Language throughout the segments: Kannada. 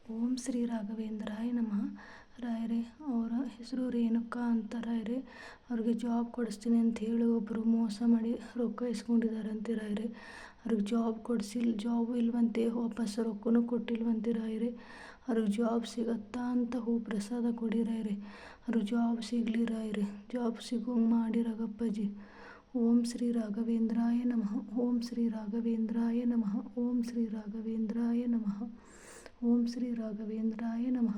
ಓಂ ಶ್ರೀ ರಾಘವೇಂದ್ರಾಯ ನಮಃ. ರಾಯರೇ, ಅವರ ಹೆಸರು ರೇಣುಕಾ ಅಂತ ರಾಯರೇ. ಅವ್ರಿಗೆ ಜಾಬ್ ಕೊಡಿಸ್ತೀನಿ ಅಂತ ಹೇಳಿ ಒಬ್ಬರು ಮೋಸ ಮಾಡಿ ರೊಕ್ಕ ಇಸ್ಕೊಂಡಿದ್ದಾರಂತೆ ರಾಯರೇ. ಅವ್ರಿಗೆ ಜಾಬ್ ಇಲ್ವಂತೆ, ವಾಪಸ್ ರೊಕ್ಕನೂ ಕೊಟ್ಟಿಲ್ವಂತೆ ರಾಯರೇ. ಅವ್ರಿಗೆ ಜಾಬ್ ಸಿಗತ್ತಾ ಅಂತ ಹೂ ಪ್ರಸಾದ ಕೊಡಿ ರಾಯರೇ. ಅವ್ರಿಗೆ ಜಾಬ್ ಸಿಗಲಿ ರಾಯರೇ, ಜಾಬ್ ಸಿಗೋಂಗೆ ಮಾಡಿ ರಾಘಪ್ಪಜಿ. ಓಂ ಶ್ರೀ ರಾಘವೇಂದ್ರಾಯ ನಮಃ. ಓಂ ಶ್ರೀ ರಾಘವೇಂದ್ರಾಯ ನಮಃ. ಓಂ ಶ್ರೀ ರಾಘವೇಂದ್ರಾಯ ನಮಃ. ಓಂ ಶ್ರೀ ರಾಘವೇಂದ್ರಾಯ ನಮಃ.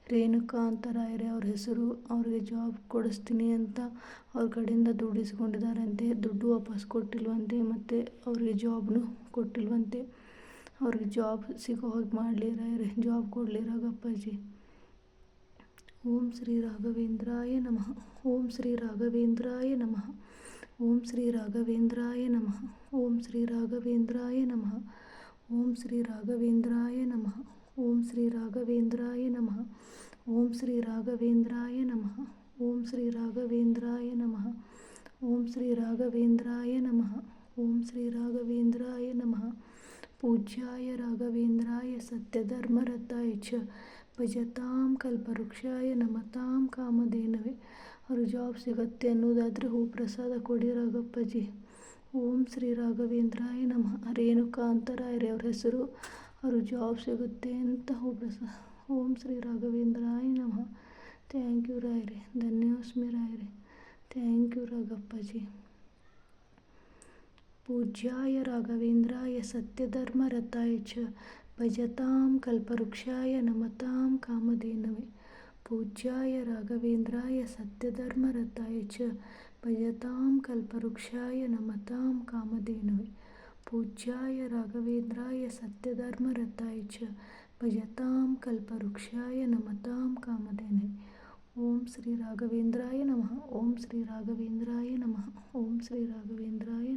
ರೇಣುಕಾ ಅಂತ ರಾಯರೇ ಅವ್ರ ಹೆಸರು. ಅವ್ರಿಗೆ ಜಾಬ್ ಕೊಡಿಸ್ತೀನಿ ಅಂತ ಅವ್ರ ಕಡೆಯಿಂದ ದುಡ್ಡು ಇಸ್ಕೊಂಡಿದ್ದಾರಂತೆ. ದುಡ್ಡು ವಾಪಸ್ ಕೊಟ್ಟಿಲ್ವಂತೆ, ಮತ್ತು ಅವ್ರಿಗೆ ಜಾಬ್ನು ಕೊಟ್ಟಿಲ್ವಂತೆ. ಅವ್ರಿಗೆ ಜಾಬ್ ಸಿಗೋ ಹಾಗೆ ಮಾಡಲಿ ರಾಯರೇ, ಜಾಬ್ ಕೊಡಲಿ ರಾಘಪ್ಪಜಿ. ಓಂ ಶ್ರೀ ರಾಘವೇಂದ್ರಾಯ ನಮಃ. ಓಂ ಶ್ರೀ ರಾಘವೇಂದ್ರಾಯ ನಮಃ. ಓಂ ಶ್ರೀ ರಾಘವೇಂದ್ರಾಯ ನಮಃ. ಓಂ ಶ್ರೀ ರಾಘವೇಂದ್ರಾಯ ನಮಃ. ಓಂ ಶ್ರೀ ರಾಘವೇಂದ್ರಾಯ ನಮಃ. ಓಂ ಶ್ರೀ ರಾಘವೇಂದ್ರಾಯ ನಮಃ. ಓಂ ಶ್ರೀ ರಾಘವೇಂದ್ರಾಯ ನಮಃ. ಓಂ ಶ್ರೀ ರಾಘವೇಂದ್ರಾಯ ನಮಃ. ಓಂ ಶ್ರೀ ರಾಘವೇಂದ್ರಾಯ ನಮಃ. ಓಂ ಶ್ರೀ ರಾಘವೇಂದ್ರಾಯ ನಮಃ. ಪೂಜ್ಯಾಯ ರಾಘವೇಂದ್ರಾಯ ಸತ್ಯಧರ್ಮರತಾಯ ಚ ಭಜತಾಂ ಕಲ್ಪವೃಕ್ಷಾಯ ನಮತಾಂ ಕಾಮಧೇನವೇ. ಅವರು ಜಾಬ್ ಸಿಗತ್ತೆ ಅನ್ನೋದಾದರೆ ಹೂ ಪ್ರಸಾದ ಕೊಡಿ ರಾಘಪ್ಪಜಿ. ಓಂ ಶ್ರೀ ರಾಘವೇಂದ್ರಾಯ ನಮಃ. ರೇಣುಕಾ ಅಂತ ರಾಯರೇ ಅವ್ರ ಹೆಸರು. ಅವರು ಜಾಬ್ ಸಿಗುತ್ತೆ ಅಂತ ಹೂ ಪ್ರಸಾದ. ಓಂ ಶ್ರೀ ರಾಘವೇಂದ್ರಾಯ ನಮಃ. ಥ್ಯಾಂಕ್ ಯು ರಾಯರೇ, ಧನ್ಯೋಸ್ಮಿ ರಾಯರೇ. Thank you Raghappaji. ಪೂಜ್ಯಾಯ ರಾಘವೇಂದ್ರಾಯ ಸತ್ಯಧರ್ಮರತಾಯ ಚ ಭಜತಾಂ ಕಲ್ಪವೃಕ್ಷಾಯ ನಮತಾಂ ಕಾಮಧೇನವೇ. ಪೂಜ್ಯಾಯ ರಾಘವೇಂದ್ರಾಯ ಸತ್ಯಧರ್ಮರತಾಯ ಚ ಭಜತಾಂ ಕಲ್ಪವೃಕ್ಷಾಯ ನಮತಾಂ ಕಾಮಧೇನವೇ. ಪೂಜ್ಯಾಯ ರಾಘವೇಂದ್ರಾಯ ಸತ್ಯಧರ್ಮರತಾಯ ಚ ಭಜತಾಂ ಕಲ್ಪವೃಕ್ಷಾಯ ನಮತಾಂ ಕಾಮಧೇನವೇ. ಓಂ ಶ್ರೀ ರಾಘವೇಂದ್ರಾಯ ನಮಃ. ಓಂ ಶ್ರೀ ರಾಘವೇಂದ್ರಾಯ ನಮಃ. ಓಂ ಶ್ರೀ ರಾಘವೇಂದ್ರಾಯ